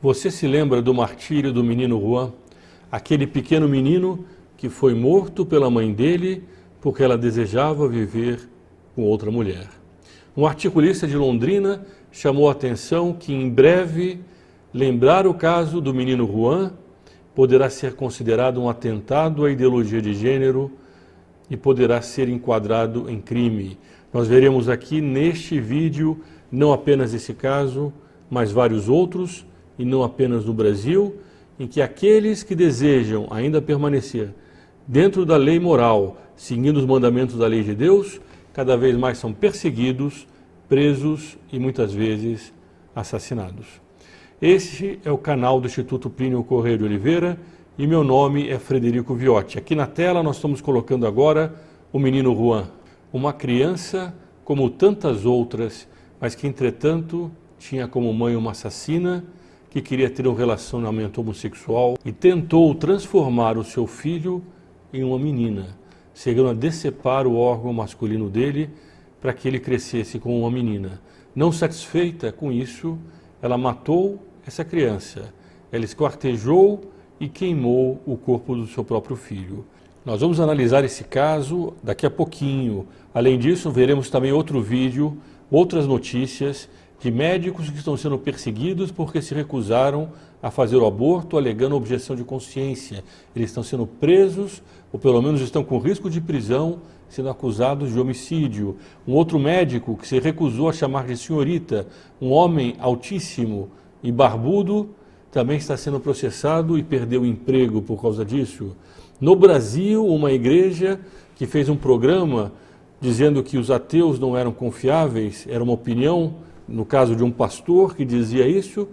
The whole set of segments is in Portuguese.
Você se lembra do martírio do menino Juan? Aquele pequeno menino que foi morto pela mãe dele porque ela desejava viver com outra mulher. Um articulista de Londrina chamou a atenção que em breve lembrar o caso do menino Juan poderá ser considerado um atentado à ideologia de gênero e poderá ser enquadrado em crime. Nós veremos aqui neste vídeo não apenas esse caso, mas vários outros, e não apenas no Brasil, em que aqueles que desejam ainda permanecer dentro da lei moral, seguindo os mandamentos da lei de Deus, cada vez mais são perseguidos, presos e muitas vezes assassinados. Este é o canal do Instituto Plínio Correia de Oliveira e meu nome é Frederico Viotti. Aqui na tela nós estamos colocando agora o menino Juan, uma criança como tantas outras, mas que entretanto tinha como mãe uma assassina que queria ter um relacionamento homossexual e tentou transformar o seu filho em uma menina, chegando a decepar o órgão masculino dele para que ele crescesse como uma menina. Não satisfeita com isso, ela matou essa criança, ela esquartejou e queimou o corpo do seu próprio filho. Nós vamos analisar esse caso daqui a pouquinho. Além disso, veremos também outro vídeo, outras notícias de médicos que estão sendo perseguidos porque se recusaram a fazer o aborto, alegando objeção de consciência. Eles estão sendo presos, ou pelo menos estão com risco de prisão, sendo acusados de homicídio. Um outro médico que se recusou a chamar de senhorita, um homem altíssimo e barbudo, também está sendo processado e perdeu o emprego por causa disso. No Brasil, uma igreja que fez um programa dizendo que os ateus não eram confiáveis, era uma opinião, no caso de um pastor que dizia isso,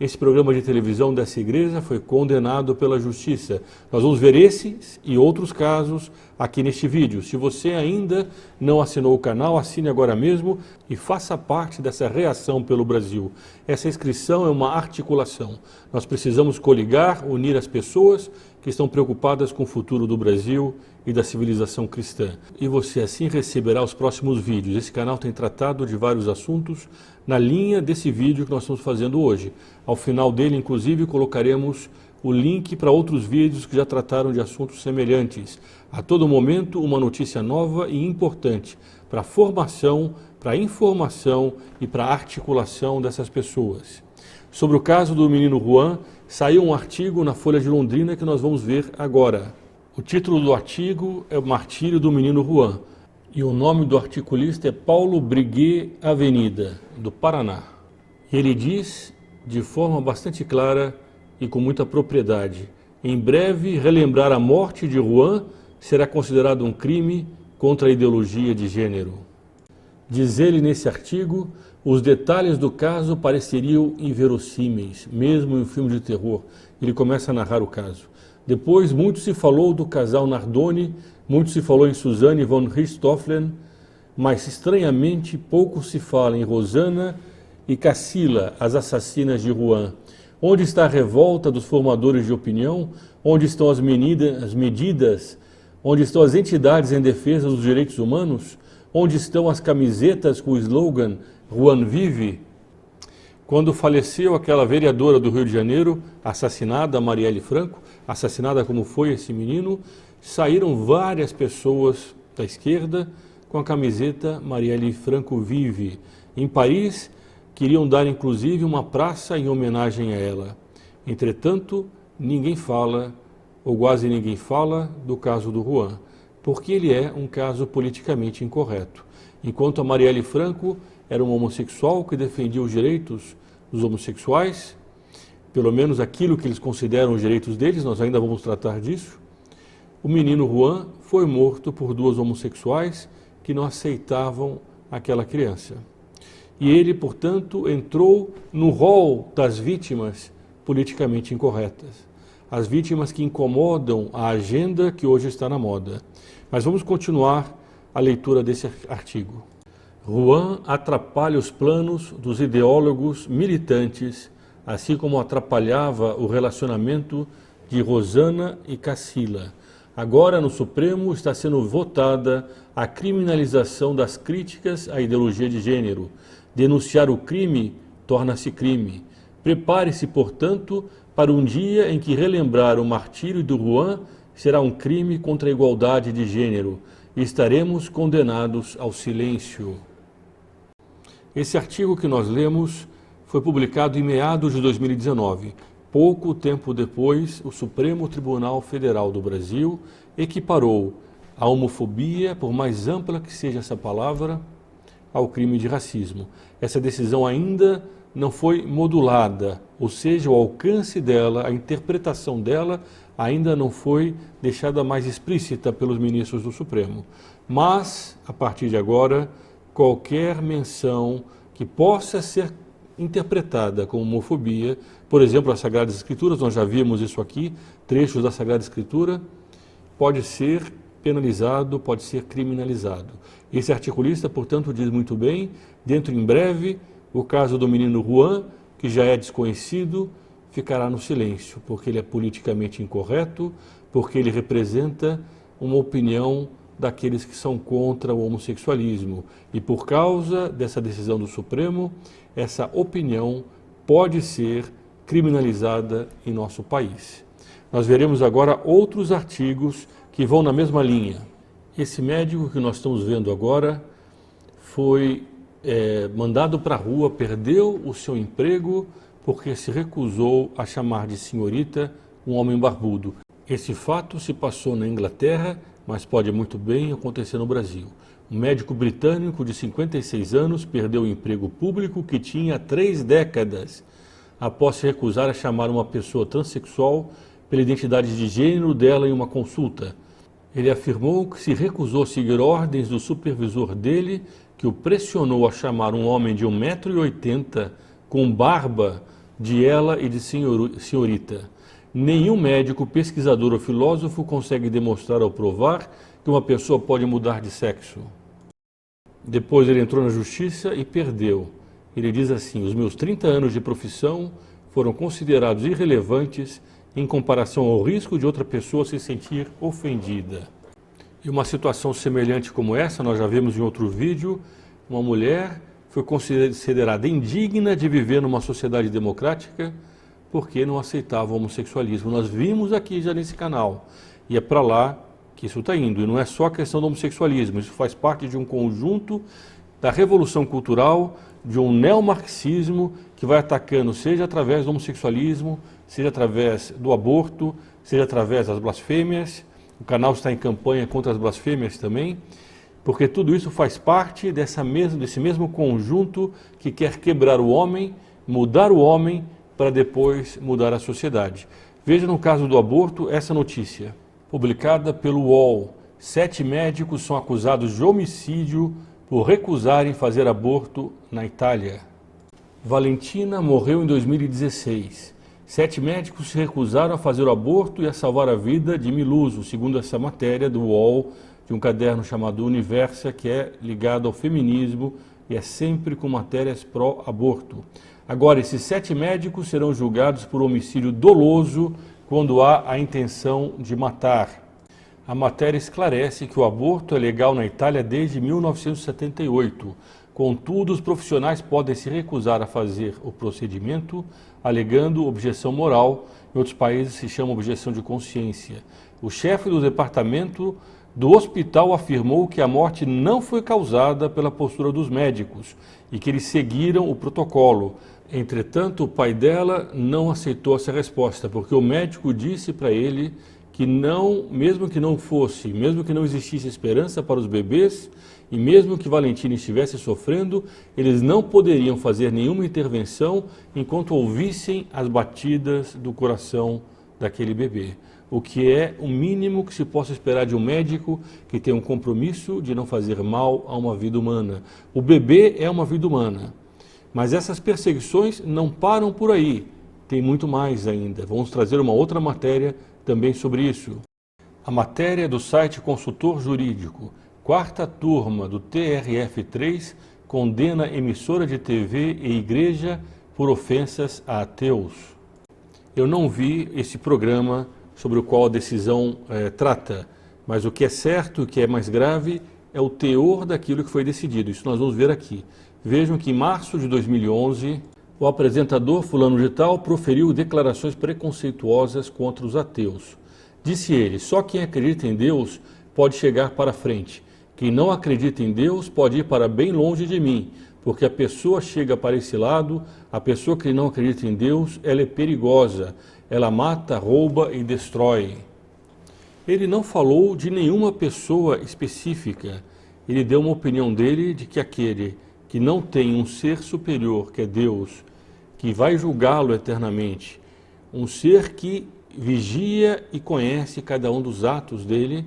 esse programa de televisão dessa igreja foi condenado pela justiça. Nós vamos ver esses e outros casos aqui neste vídeo. Se você ainda não assinou o canal, assine agora mesmo e faça parte dessa reação pelo Brasil. Essa inscrição é uma articulação. Nós precisamos coligar, unir as pessoas que estão preocupadas com o futuro do Brasil e da civilização cristã. E você assim receberá os próximos vídeos. Esse canal tem tratado de vários assuntos na linha desse vídeo que nós estamos fazendo hoje. Ao final dele, inclusive, colocaremos o link para outros vídeos que já trataram de assuntos semelhantes. A todo momento, uma notícia nova e importante para a formação, para a informação e para a articulação dessas pessoas. Sobre o caso do menino Juan, saiu um artigo na Folha de Londrina que nós vamos ver agora. O título do artigo é O Martírio do Menino Juan e o nome do articulista é Paulo Briguet Avenida, do Paraná. Ele diz, de forma bastante clara e com muita propriedade, em breve relembrar a morte de Juan será considerado um crime contra a ideologia de gênero. Diz ele nesse artigo, os detalhes do caso pareceriam inverossímeis, mesmo em um filme de terror. Ele começa a narrar o caso. Depois, muito se falou do casal Nardoni, muito se falou em Suzanne von Richthofen, mas estranhamente pouco se fala em Rosana e Cassila, as assassinas de Juan. Onde está a revolta dos formadores de opinião? Onde estão as medidas? Onde estão as entidades em defesa dos direitos humanos? Onde estão as camisetas com o slogan Juan vive? Quando faleceu aquela vereadora do Rio de Janeiro, assassinada, Marielle Franco, assassinada como foi esse menino, saíram várias pessoas da esquerda com a camiseta Marielle Franco vive. Em Paris, queriam dar inclusive uma praça em homenagem a ela. Entretanto, ninguém fala, ou quase ninguém fala, do caso do Juan, porque ele é um caso politicamente incorreto. Enquanto a Marielle Franco era uma homossexual que defendia os direitos dos homossexuais, pelo menos aquilo que eles consideram os direitos deles, nós ainda vamos tratar disso. O menino Juan foi morto por duas homossexuais que não aceitavam aquela criança. E ele, portanto, entrou no rol das vítimas politicamente incorretas. As vítimas que incomodam a agenda que hoje está na moda. Mas vamos continuar a leitura desse artigo. Juan atrapalha os planos dos ideólogos militantes, assim como atrapalhava o relacionamento de Rosana e Cassila. Agora, no Supremo, está sendo votada a criminalização das críticas à ideologia de gênero. Denunciar o crime torna-se crime. Prepare-se, portanto, para um dia em que relembrar o martírio do Rouen será um crime contra a igualdade de gênero e estaremos condenados ao silêncio. Esse artigo que nós lemos foi publicado em meados de 2019. Pouco tempo depois, o Supremo Tribunal Federal do Brasil equiparou a homofobia, por mais ampla que seja essa palavra, ao crime de racismo. Essa decisão ainda não foi modulada, ou seja, o alcance dela, a interpretação dela, ainda não foi deixada mais explícita pelos ministros do Supremo. Mas, a partir de agora, qualquer menção que possa ser interpretada como homofobia, por exemplo, as Sagradas Escrituras, nós já vimos isso aqui, trechos da Sagrada Escritura, pode ser penalizado, pode ser criminalizado. Esse articulista, portanto, diz muito bem, dentro em breve, o caso do menino Rouen, que já é desconhecido, ficará no silêncio, porque ele é politicamente incorreto, porque ele representa uma opinião daqueles que são contra o homossexualismo. E por causa dessa decisão do Supremo, essa opinião pode ser criminalizada em nosso país. Nós veremos agora outros artigos que vão na mesma linha. Esse médico que nós estamos vendo agora foi mandado para a rua, perdeu o seu emprego porque se recusou a chamar de senhorita um homem barbudo. Esse fato se passou na Inglaterra, mas pode muito bem acontecer no Brasil. Um médico britânico de 56 anos perdeu o emprego público que tinha há 3 décadas, após se recusar a chamar uma pessoa transexual pela identidade de gênero dela em uma consulta. Ele afirmou que se recusou a seguir ordens do supervisor dele, que o pressionou a chamar um homem de 1,80 m com barba de ela e de senhorita. Nenhum médico, pesquisador ou filósofo consegue demonstrar ou provar que uma pessoa pode mudar de sexo. Depois ele entrou na justiça e perdeu. Ele diz assim: os meus 30 anos de profissão foram considerados irrelevantes em comparação ao risco de outra pessoa se sentir ofendida. E uma situação semelhante como essa, nós já vimos em outro vídeo, uma mulher foi considerada indigna de viver numa sociedade democrática porque não aceitava o homossexualismo. Nós vimos aqui já nesse canal, e é para lá que isso está indo. E não é só a questão do homossexualismo, isso faz parte de um conjunto da revolução cultural, de um neomarxismo que vai atacando, seja através do homossexualismo, seja através do aborto, seja através das blasfêmias. O canal está em campanha contra as blasfêmias também, porque tudo isso faz parte desse mesmo conjunto que quer quebrar o homem, mudar o homem, para depois mudar a sociedade. Veja no caso do aborto essa notícia, publicada pelo UOL. 7 médicos são acusados de homicídio por recusarem fazer aborto na Itália. Valentina morreu em 2016. 7 médicos se recusaram a fazer o aborto e a salvar a vida de Miluso, segundo essa matéria do UOL, de um caderno chamado Universa, que é ligado ao feminismo e é sempre com matérias pró-aborto. Agora, esses 7 médicos serão julgados por homicídio doloso quando há a intenção de matar. A matéria esclarece que o aborto é legal na Itália desde 1978. Contudo, os profissionais podem se recusar a fazer o procedimento, alegando objeção moral. Em outros países se chama objeção de consciência. O chefe do departamento do hospital afirmou que a morte não foi causada pela postura dos médicos e que eles seguiram o protocolo. Entretanto, o pai dela não aceitou essa resposta, porque o médico disse para ele que não, mesmo que não existisse esperança para os bebês, e mesmo que Valentina estivesse sofrendo, eles não poderiam fazer nenhuma intervenção enquanto ouvissem as batidas do coração daquele bebê. O que é o mínimo que se possa esperar de um médico que tem um compromisso de não fazer mal a uma vida humana. O bebê é uma vida humana. Mas essas perseguições não param por aí, tem muito mais ainda. Vamos trazer uma outra matéria também sobre isso. A matéria é do site Consultor Jurídico. 4ª turma do TRF3 condena emissora de TV e igreja por ofensas a ateus. Eu não vi esse programa sobre o qual a decisão trata, mas o que é certo, o que é mais grave, é o teor daquilo que foi decidido. Isso nós vamos ver aqui. Vejam que em março de 2011 O apresentador fulano de tal proferiu declarações preconceituosas contra os ateus. Disse ele: só quem acredita em Deus pode chegar para frente. Quem não acredita em Deus pode ir para bem longe de mim, porque a pessoa chega para esse lado, a pessoa que não acredita em Deus, ela é perigosa, ela mata, rouba e destrói. Ele não falou de nenhuma pessoa específica, ele deu uma opinião dele de que aquele que não tem um ser superior, que é Deus, que vai julgá-lo eternamente, um ser que vigia e conhece cada um dos atos dele,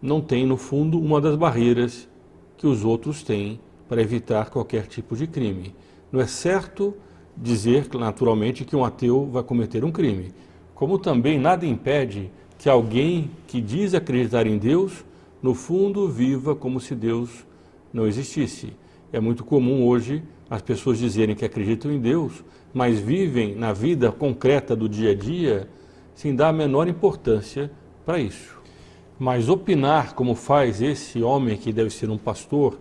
não tem, no fundo, uma das barreiras que os outros têm para evitar qualquer tipo de crime. Não é certo dizer, naturalmente, que um ateu vai cometer um crime, como também nada impede que alguém que diz acreditar em Deus, no fundo, viva como se Deus não existisse. É muito comum hoje as pessoas dizerem que acreditam em Deus, mas vivem na vida concreta do dia a dia sem dar a menor importância para isso. Mas opinar, como faz esse homem que deve ser um pastor,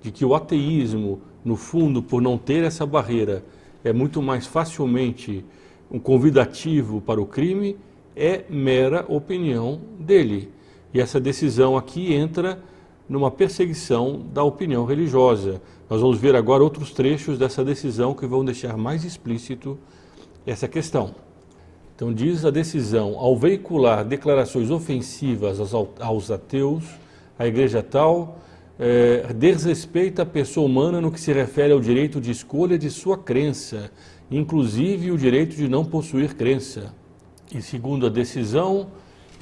de que o ateísmo, no fundo, por não ter essa barreira, é muito mais facilmente um convidativo para o crime, é mera opinião dele. E essa decisão aqui entra numa perseguição da opinião religiosa. Nós vamos ver agora outros trechos dessa decisão que vão deixar mais explícito essa questão. Então diz a decisão: ao veicular declarações ofensivas aos ateus, a igreja tal desrespeita a pessoa humana no que se refere ao direito de escolha de sua crença, inclusive o direito de não possuir crença. E segundo a decisão,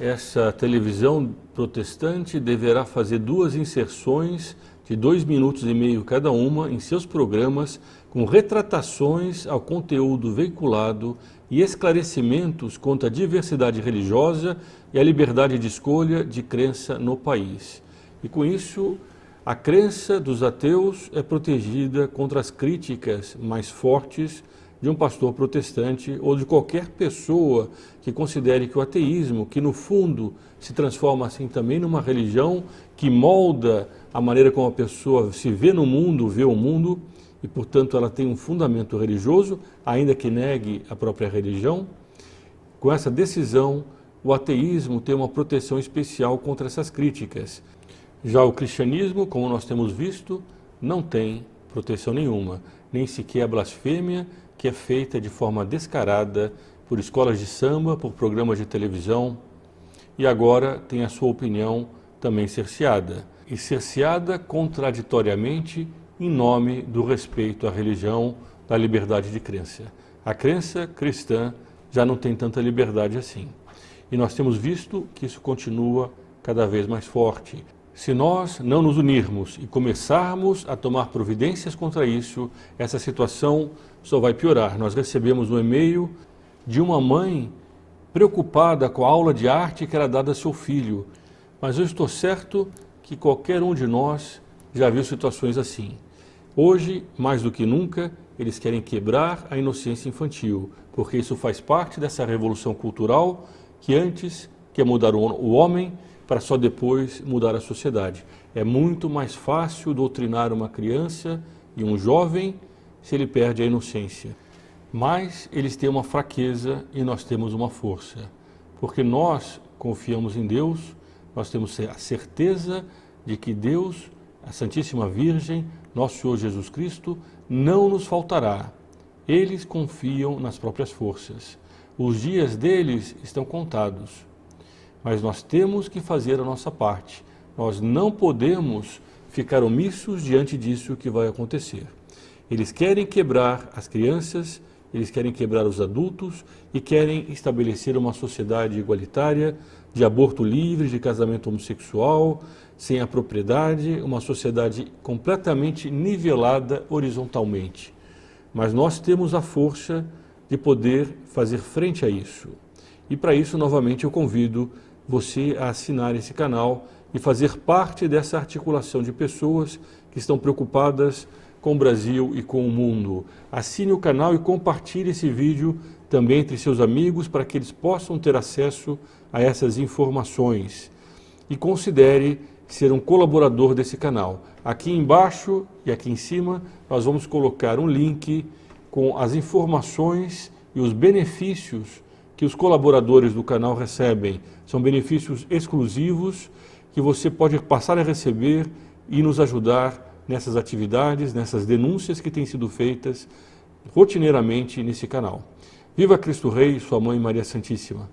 essa televisão protestante deverá fazer 2 inserções de 2,5 minutos cada uma em seus programas, com retratações ao conteúdo veiculado e esclarecimentos quanto à diversidade religiosa e à liberdade de escolha de crença no país. E com isso, a crença dos ateus é protegida contra as críticas mais fortes de um pastor protestante ou de qualquer pessoa que considere que o ateísmo, que no fundo se transforma assim também numa religião que molda a maneira como a pessoa se vê no mundo, vê o mundo, e portanto ela tem um fundamento religioso, ainda que negue a própria religião. Com essa decisão, o ateísmo tem uma proteção especial contra essas críticas. Já o cristianismo, como nós temos visto, não tem proteção nenhuma, nem sequer a blasfêmia, que é feita de forma descarada por escolas de samba, por programas de televisão, e agora tem a sua opinião também cerceada. E cerceada contraditoriamente em nome do respeito à religião, da liberdade de crença. A crença cristã já não tem tanta liberdade assim. E nós temos visto que isso continua cada vez mais forte. Se nós não nos unirmos e começarmos a tomar providências contra isso, essa situação só vai piorar. Nós recebemos um e-mail de uma mãe preocupada com a aula de arte que era dada a seu filho. Mas eu estou certo que qualquer um de nós já viu situações assim. Hoje, mais do que nunca, eles querem quebrar a inocência infantil, porque isso faz parte dessa revolução cultural que antes quer mudar o homem para só depois mudar a sociedade. É muito mais fácil doutrinar uma criança e um jovem se ele perde a inocência. Mas eles têm uma fraqueza e nós temos uma força. Porque nós confiamos em Deus, nós temos a certeza de que Deus, a Santíssima Virgem, nosso Senhor Jesus Cristo, não nos faltará. Eles confiam nas próprias forças. Os dias deles estão contados. Mas nós temos que fazer a nossa parte. Nós não podemos ficar omissos diante disso que vai acontecer. Eles querem quebrar as crianças, eles querem quebrar os adultos e querem estabelecer uma sociedade igualitária, de aborto livre, de casamento homossexual, sem a propriedade, uma sociedade completamente nivelada horizontalmente. Mas nós temos a força de poder fazer frente a isso. E para isso, novamente, eu convido você a assinar esse canal e fazer parte dessa articulação de pessoas que estão preocupadas com o Brasil e com o mundo. Assine o canal e compartilhe esse vídeo também entre seus amigos para que eles possam ter acesso a essas informações. E considere ser um colaborador desse canal. Aqui embaixo e aqui em cima nós vamos colocar um link com as informações e os benefícios que os colaboradores do canal recebem. São benefícios exclusivos que você pode passar a receber e nos ajudar nessas atividades, nessas denúncias que têm sido feitas rotineiramente nesse canal. Viva Cristo Rei, sua Mãe Maria Santíssima!